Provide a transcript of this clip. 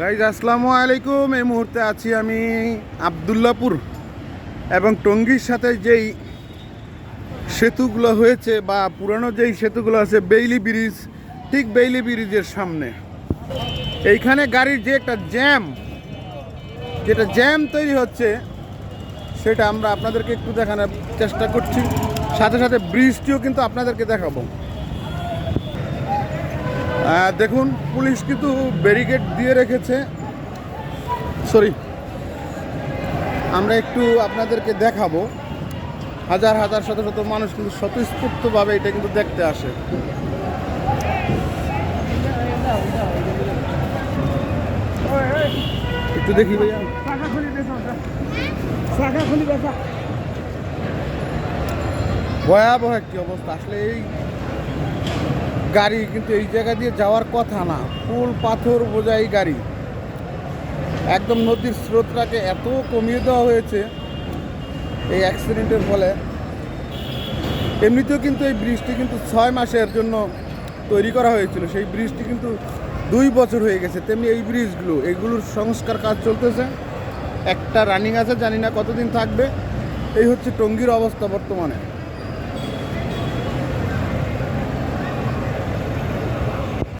Guys আসসালামু আলাইকুম। এই মুহূর্তে আছি আমি আবদুল্লাপুর এবং টঙ্গীর সাথে যেই সেতুগুলো হয়েছে বা পুরানো যেই সেতুগুলো আছে বেইলি ব্রিজ, ঠিক বেইলি ব্রিজের সামনে এইখানে গাড়ির যে একটা জ্যাম তৈরি হচ্ছে সেটা আমরা আপনাদেরকে একটু দেখানোর চেষ্টা করছি, সাথে সাথে ব্রিজটিও কিন্তু আপনাদেরকে দেখাবো। দেখুন, পুলিশ কিন্তু ব্যারিকেড দিয়ে রেখেছে। আমরা একটু আপনাদেরকে দেখাবো। হাজার হাজার শত শত মানুষ কিন্তু স্বতঃস্ফূর্তভাবে এটা কিন্তু দেখতে আসে। একটু দেখি ভাইয়া, ভয়াবহ একটি অবস্থা। আসলে এই গাড়ি কিন্তু এই জায়গা দিয়ে যাওয়ার কথা না, ফুল পাথর বোঝাই গাড়ি। একদম নদীর স্রোতটাকে এত কমিয়ে দেওয়া হয়েছে এই অ্যাক্সিডেন্টের ফলে। এমনিতেও কিন্তু এই ব্রিজটি কিন্তু 6 মাসের জন্য তৈরি করা হয়েছিল, সেই ব্রিজটি কিন্তু 2 বছর হয়ে গেছে। তেমনি এই এগুলোর সংস্কার কাজ চলতেছে, একটা রানিং আছে, জানি না কতদিন থাকবে। এই হচ্ছে টঙ্গীর অবস্থা বর্তমানে।